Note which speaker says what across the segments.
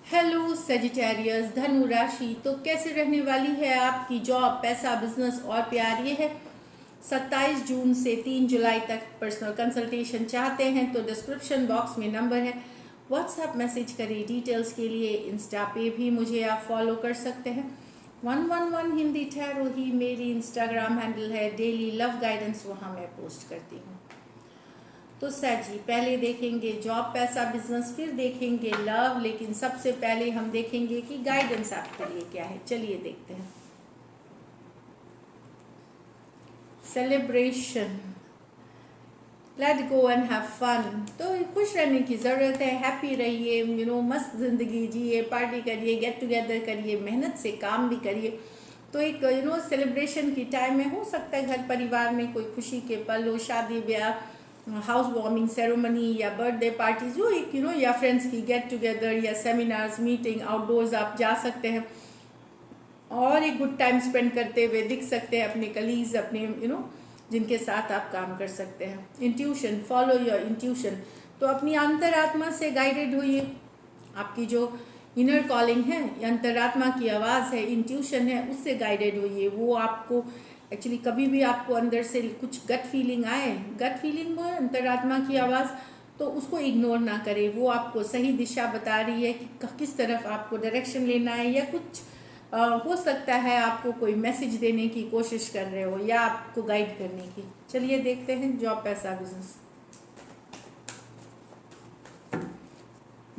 Speaker 1: Hello Sagittarius धनु राशि। तो कैसे रहने वाली है आपकी जॉब, पैसा, बिजनेस और प्यार। ये है 27 जून से 3 जुलाई तक। पर्सनल कंसल्टेशन चाहते हैं तो डिस्क्रिप्शन बॉक्स में नंबर है, व्हाट्सएप मैसेज करें डिटेल्स के लिए। इंस्टा पे भी मुझे आप फॉलो कर सकते हैं। 111 हिंदी ठहरो ही मेरी इंस्टाग्राम हैंडल है। डेली लव गाइडेंस वहाँ मैं पोस्ट करती हूँ। तो सर जी, पहले देखेंगे जॉब, पैसा, बिजनेस, फिर देखेंगे लव, लेकिन सबसे पहले हम देखेंगे कि गाइडेंस आपके लिए क्या है। चलिए देखते हैं। Celebration, let go and have fun. तो खुश रहने की ज़रूरत है, हैप्पी रहिए, मस्त ज़िंदगी जिए, पार्टी करिए, गेट टुगेदर करिए, मेहनत से काम भी करिए। तो एक सेलिब्रेशन की टाइम में हो सकता है घर परिवार में कोई खुशी के पल हो, शादी ब्याह, हाउस वार्मिंग सेरेमनी या बर्थडे पार्टीज, जो एक या फ्रेंड्स की गेट टुगेदर या सेमिनार्स, मीटिंग, आउटडोर्स आप जा सकते हैं और एक गुड टाइम स्पेंड करते हुए दिख सकते हैं अपने कलीग्स, अपने जिनके साथ आप काम कर सकते हैं। Intuition, follow your intuition. तो अपनी अंतरात्मा से गाइडेड होइए। आपकी जो इनर कॉलिंग है, अंतरात्मा की आवाज़ है, इंट्यूशन है, उससे गाइडेड होइए। वो आपको एक्चुअली कभी भी आपको अंदर से कुछ गट फीलिंग आए, गट फीलिंग हो, अंतरात्मा की आवाज़, तो उसको इग्नोर ना करें। वो आपको सही दिशा बता रही है कि किस तरफ आपको डायरेक्शन लेना है, या कुछ हो सकता है आपको कोई मैसेज देने की कोशिश कर रहे हो या आपको गाइड करने की। चलिए देखते हैं जॉब, पैसा, बिजनेस।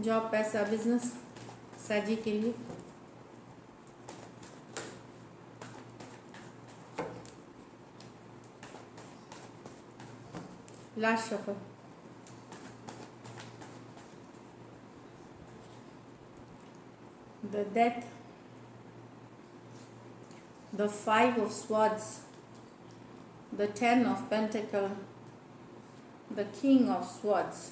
Speaker 1: जॉब, पैसा, बिजनेस साजी के लिए last shuffle, the death, the 5 of swords, the 10 of pentacle, the king of swords।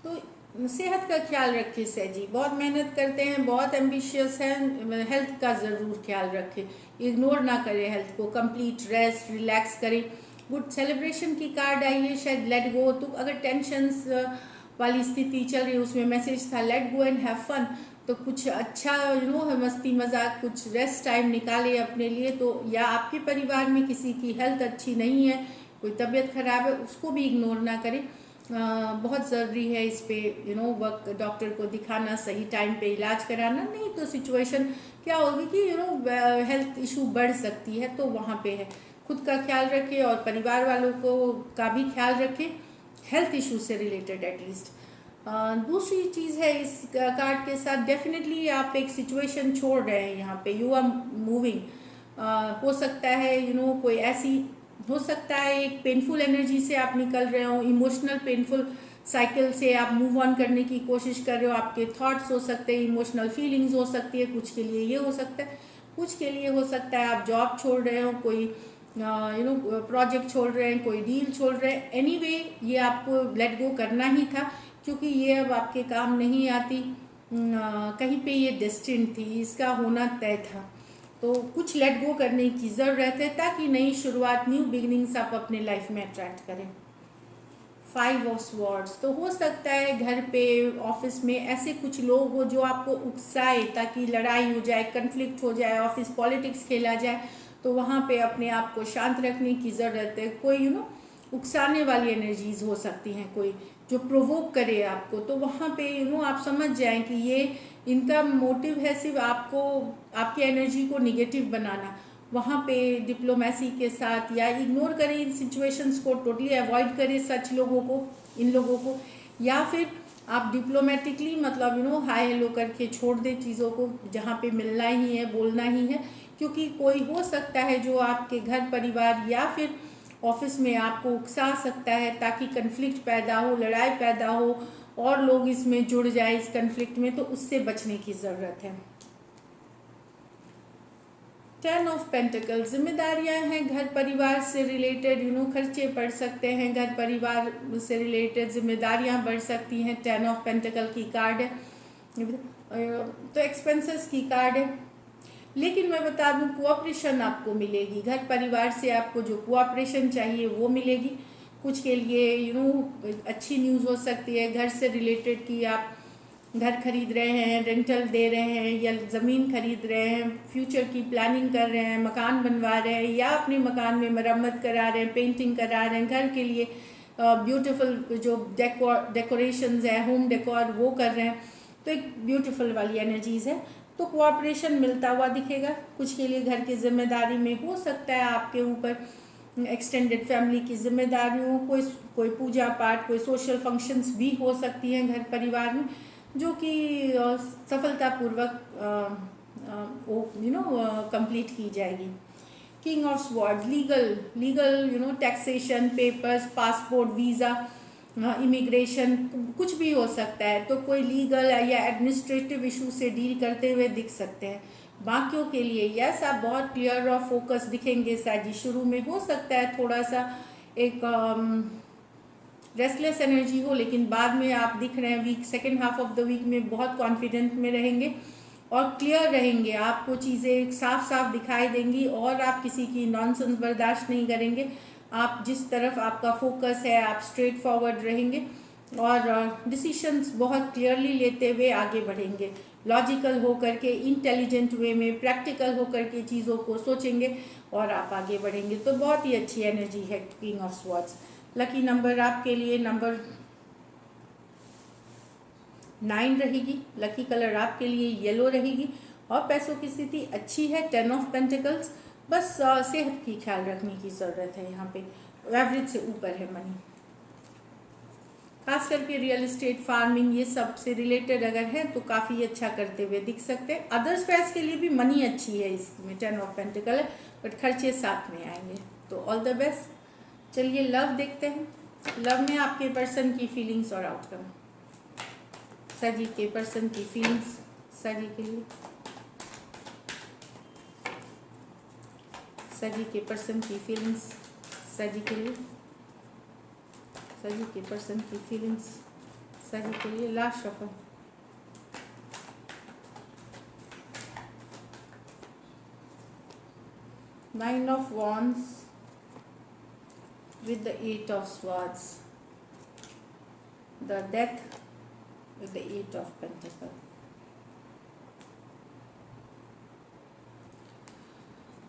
Speaker 1: तो सेहत का ख्याल रखें सैजी, बहुत मेहनत करते हैं, बहुत एम्बिशियस हैं, हेल्थ का ज़रूर ख्याल रखें, इग्नोर ना करें हेल्थ को, कंप्लीट रेस्ट, रिलैक्स करें। गुड सेलिब्रेशन की कार्ड आई है, शायद लेट गो। तो अगर टेंशन्स वाली स्थिति चल रही है, उसमें मैसेज था let go and have fun. तो कुछ अच्छा मस्ती मजाक, कुछ रेस्ट टाइम निकाले अपने लिए। तो या आपके परिवार में किसी की हेल्थ अच्छी नहीं है, कोई तबीयत खराब है, उसको भी इग्नोर ना करें। बहुत ज़रूरी है इस पे वर्क, डॉक्टर को दिखाना, सही टाइम पे इलाज कराना। नहीं तो सिचुएशन क्या होगी कि हेल्थ इशू बढ़ सकती है। तो वहाँ पे है, खुद का ख्याल रखें और परिवार वालों को का भी ख्याल रखें, हेल्थ इशू से रिलेटेड एटलीस्ट। दूसरी चीज़ है इस कार्ड के साथ, डेफिनेटली आप एक सिचुएशन छोड़ रहे हैं यहाँ पे, यू आर मूविंग। हो सकता है कोई ऐसी, हो सकता है एक पेनफुल एनर्जी से आप निकल रहे हो, इमोशनल पेनफुल साइकिल से आप मूव ऑन करने की कोशिश कर रहे हो। आपके थॉट्स हो सकते हैं, इमोशनल फीलिंग्स हो सकती है, कुछ के लिए ये हो सकता है, कुछ के लिए हो सकता है आप जॉब छोड़ रहे हो, कोई प्रोजेक्ट छोड़ रहे हैं, कोई डील छोड़ रहे हैं। एनीवे ये आपको लेट गो करना ही था, क्योंकि ये अब आपके काम नहीं आती। कहीं पे ये डेस्टिन थी, इसका होना तय था। तो कुछ लेट गो करने की ज़रूरत है ताकि नई शुरुआत, न्यू बिगिनिंग्स आप अपने लाइफ में अट्रैक्ट करें। 5 ऑफ स्वॉर्ड्स, तो हो सकता है घर पे, ऑफिस में ऐसे कुछ लोग हो जो आपको उकसाए ताकि लड़ाई हो जाए, कन्फ्लिक्ट हो जाए, ऑफिस पॉलिटिक्स खेला जाए। तो वहाँ पे अपने आप को शांत रखने की ज़रूरत है। कोई उकसाने वाली एनर्जीज हो सकती हैं, कोई जो प्रोवोक करे आपको। तो वहाँ पे आप समझ जाएं कि ये इनका मोटिव है सिर्फ आपको, आपकी एनर्जी को निगेटिव बनाना। वहाँ पे डिप्लोमेसी के साथ, या इग्नोर करें इन सिचुएशंस को, टोटली अवॉइड करें सच लोगों को, इन लोगों को। या फिर आप डिप्लोमेटिकली मतलब हाय हेलो करके छोड़ दें चीज़ों को, जहाँ पे मिलना ही है, बोलना ही है। क्योंकि कोई हो सकता है जो आपके घर परिवार या फिर ऑफिस में आपको उकसा सकता है ताकि कन्फ्लिक्ट पैदा हो, लड़ाई पैदा हो और लोग इसमें जुड़ जाए इस कन्फ्लिक्ट में। तो उससे बचने की ज़रूरत है। 10 ऑफ पेंटिकल, जिम्मेदारियां हैं घर परिवार से रिलेटेड, खर्चे बढ़ सकते हैं, घर परिवार से रिलेटेड जिम्मेदारियां बढ़ सकती हैं। 10 ऑफ पेंटिकल की कार्ड है, तो एक्सपेंसेस की कार्ड है। लेकिन मैं बता दूं, कोऑपरेशन आपको मिलेगी, घर परिवार से आपको जो कोऑपरेशन चाहिए वो मिलेगी। कुछ के लिए अच्छी न्यूज़ हो सकती है घर से रिलेटेड, कि आप घर खरीद रहे हैं, रेंटल दे रहे हैं, या ज़मीन खरीद रहे हैं, फ्यूचर की प्लानिंग कर रहे हैं, मकान बनवा रहे हैं, या अपने मकान में मरम्मत करा रहे हैं, पेंटिंग करा रहे हैं, घर के लिए ब्यूटीफुल जो डेकोरेशंस है, होम डेकोर वो कर रहे हैं, तो एक ब्यूटीफुल वाली एनर्जीज है। तो कोऑपरेशन मिलता हुआ दिखेगा। कुछ के लिए घर की जिम्मेदारी में हो सकता है आपके ऊपर एक्सटेंडेड फैमिली की जिम्मेदारियों, कोई पूजा पाठ, कोई सोशल फंक्शंस भी हो सकती हैं घर परिवार में, जो कि सफलतापूर्वक कंप्लीट की जाएगी। King of swords, legal taxation, papers, passport, visa, immigration, कुछ भी हो सकता है। तो कोई लीगल या एडमिनिस्ट्रेटिव इशू से डील करते हुए दिख सकते हैं। बाकियों के लिए यस, आप बहुत क्लियर और फोकस दिखेंगे साजी। शुरू में हो सकता है थोड़ा सा एक रेस्टलेस एनर्जी हो, लेकिन बाद में आप दिख रहे हैं week, second half of the week में बहुत कॉन्फिडेंट में रहेंगे और क्लियर रहेंगे। आपको चीज़ें साफ साफ दिखाई देंगी और आप किसी की नॉनसेंस बर्दाश्त नहीं करेंगे। आप जिस तरफ आपका फोकस है, आप स्ट्रेट फॉरवर्ड रहेंगे और डिसीशंस बहुत क्लियरली लेते हुए आगे बढ़ेंगे। लॉजिकल होकर के, इंटेलिजेंट वे में, प्रैक्टिकल होकर के चीज़ों को सोचेंगे और आप आगे बढ़ेंगे। तो बहुत ही अच्छी एनर्जी है king of swords. Lucky number आपके लिए नंबर 9 रहेगी। लकी कलर आपके लिए येलो रहेगी और पैसों की स्थिति अच्छी है। 10 ऑफ पेंटिकल्स, बस सेहत की ख्याल रखने की ज़रूरत है। यहाँ पे एवरेज से ऊपर है मनी। खास करके रियल एस्टेट, फार्मिंग, ये सब से रिलेटेड अगर है तो काफ़ी अच्छा करते हुए दिख सकते हैं। अदर्स फेयर्स के लिए भी मनी अच्छी है इसमें, 10 ऑफ पेंटिकल है, बट खर्चे साथ में आएंगे। तो ऑल द बेस्ट। चलिए लव देखते हैं। लव में आपके पर्सन की फीलिंग्स और आउटकम। सजी के पर्सन की फीलिंग्स सजी के लिए, सजी के पर्सन की फीलिंग्स सजी के लिए, सजी के पर्सन की फीलिंग्स सजी के लिए। Last shuffle. Nine of wands with the 8 of swords, the death with the 8 of pentacles.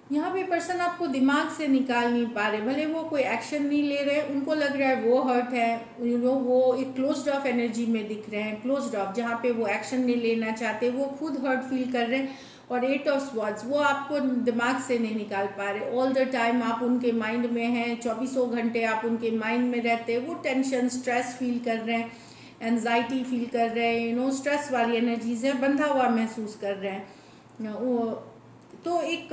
Speaker 1: यहाँ पे पर्सन आपको दिमाग से निकाल नहीं पा रहे, भले वो कोई एक्शन नहीं ले रहे, उनको लग रहा है वो हर्ट है, वो एक क्लोज्ड ऑफ एनर्जी में दिख रहे हैं। क्लोज्ड ऑफ, जहाँ पे वो एक्शन नहीं लेना चाहते, वो खुद हर्ट फील कर रहे हैं। और 8 ऑफ स्वॉर्ड्स, वो आपको दिमाग से नहीं निकाल पा रहे। ऑल द टाइम आप उनके माइंड में हैं, 24 घंटे आप उनके माइंड में रहते हैं। वो टेंशन, स्ट्रेस फील कर रहे हैं, एनजाइटी फील कर रहे हैं, स्ट्रेस वाली एनर्जीज है, बंधा हुआ महसूस कर रहे हैं। तो एक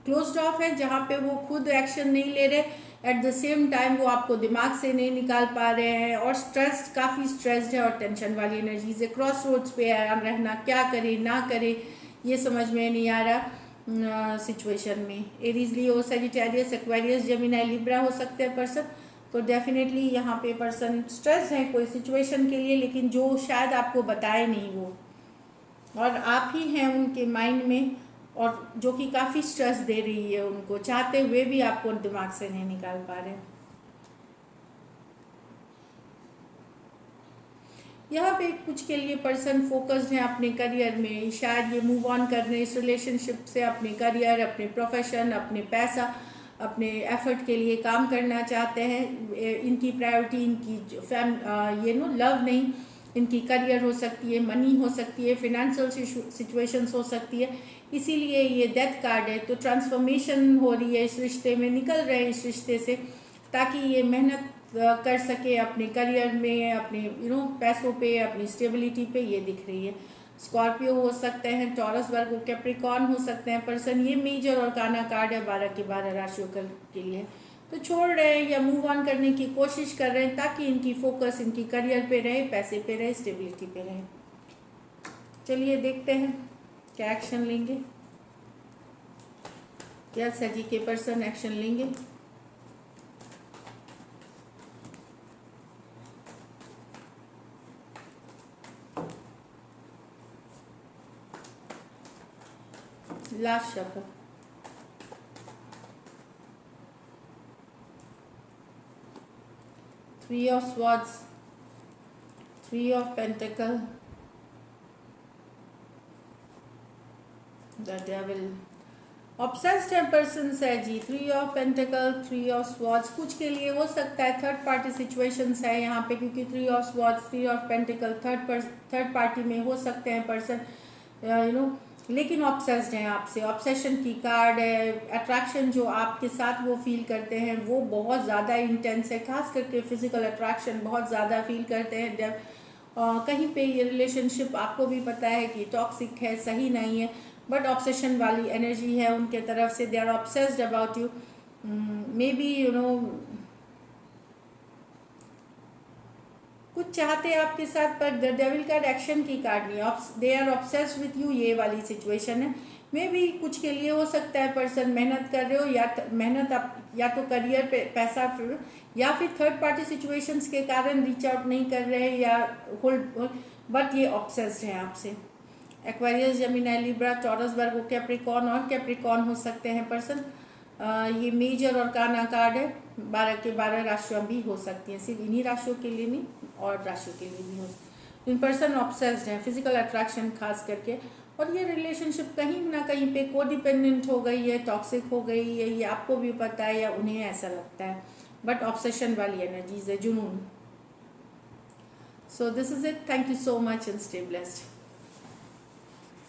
Speaker 1: क्लोज्ड ऑफ है, जहाँ पे वो खुद एक्शन नहीं ले रहे, एट द सेम टाइम वो आपको दिमाग से नहीं निकाल पा रहे हैं। और स्ट्रेस, काफ़ी स्ट्रेस्ड है और टेंशन वाली एनर्जीज है। क्रॉस रोड्स पे रहना, क्या करे ना करे ये समझ में नहीं आ रहा सिचुएशन में। एरीज, लियो, सजिटेरियस, एक्वेरियस, जेमिनी, लिब्रा हो सकते हैं पर्सन। तो डेफिनेटली यहाँ पे पर्सन स्ट्रेस है कोई सिचुएशन के लिए, लेकिन जो शायद आपको बताए नहीं वो, और आप ही हैं उनके माइंड में, और जो कि काफ़ी स्ट्रेस दे रही है उनको, चाहते हुए भी आपको दिमाग से नहीं निकाल पा रहे। यहाँ पे कुछ के लिए पर्सन फोकस्ड है अपने करियर में, शायद ये मूव ऑन कर रहे हैं इस रिलेशनशिप से, अपने करियर, अपने प्रोफेशन, अपने पैसा, अपने एफर्ट के लिए काम करना चाहते हैं। इनकी प्रायोरिटी इनकी लव नहीं, इनकी करियर हो सकती है, मनी हो सकती है, फिनेंशियल सिचुएशंस हो सकती है। इसीलिए ये डेथ कार्ड है। तो ट्रांसफॉर्मेशन हो रही है इस रिश्ते में, निकल रहे हैं इस रिश्ते से, ताकि ये मेहनत कर सके अपने करियर में, अपने पैसों पे, अपनी स्टेबिलिटी पे। ये दिख रही है। स्कॉर्पियो हो सकते हैं, टॉरस, वर्गो, कैप्रिकॉर्न हो सकते हैं पर्सन। ये मेजर और काना कार्ड है 12 के 12 राशियों के लिए। तो छोड़ रहे हैं या मूव ऑन करने की कोशिश कर रहे हैं, ताकि इनकी फोकस इनकी करियर पे रहे, पैसे पे रहे, स्टेबिलिटी पे रहे। चलिए देखते हैं क्या एक्शन लेंगे, क्या सजी के पर्सन एक्शन लेंगे। Last shuffle. Three of swords, Three of Pentacle, the Devil. Obsessed है पर्सन है जी. 3 ऑफ पेंटिकल, 3 ऑफ स्वॉर्ड्स. कुछ के लिए हो सकता है थर्ड पार्टी सिचुएशंस है यहाँ पे, क्योंकि 3 of swords, 3 of pentacle third party में हो सकते हैं पर्सन, यू नो. लेकिन ऑब्सेस्ड हैं आपसे. ऑब्सेशन की कार्ड है. अट्रैक्शन जो आपके साथ वो फील करते हैं वो बहुत ज़्यादा इंटेंस है. खास करके फिजिकल अट्रैक्शन बहुत ज़्यादा फील करते हैं जब कहीं पे ये रिलेशनशिप आपको भी पता है कि टॉक्सिक है, सही नहीं है, बट ऑब्सेशन वाली एनर्जी है उनके तरफ से. They are obsessed about you. Maybe you know कुछ चाहते हैं आपके साथ, पर द डेविल कार्ड एक्शन की कार्ड नहीं. They are obsessed with you, ये वाली सिचुएशन है. मे बी कुछ के लिए हो सकता है पर्सन मेहनत कर रहे हो, या मेहनत आप या तो करियर पे पैसा, या फिर थर्ड पार्टी सिचुएशंस के कारण रीच आउट नहीं कर रहे हैं या होल्ड, बट ये ऑब्सेस्ड हैं आपसे. एक्वेरियस, जेमिनी, लिब्रा, टॉरस, वर्गो, कैप्रिकॉर्न और कैप्रिकॉर्न हो सकते हैं पर्सन. ये मेजर और काना कार्ड है. 12 के 12 राशियाँ भी हो सकती हैं, सिर्फ इन्हीं राशियों के लिए नहीं, और राशियों के लिए भी हो सकती. इन पर्सन ऑब्सेस्ड हैं, फिजिकल अट्रैक्शन खास करके. और ये रिलेशनशिप कहीं ना कहीं पे कोडिपेंडेंट हो गई है, टॉक्सिक हो गई है, ये आपको भी पता है या उन्हें ऐसा लगता है, बट ऑब्सेशन वाली एनर्जीज है, जुनून. So this is it. Thank you so much and stay blessed.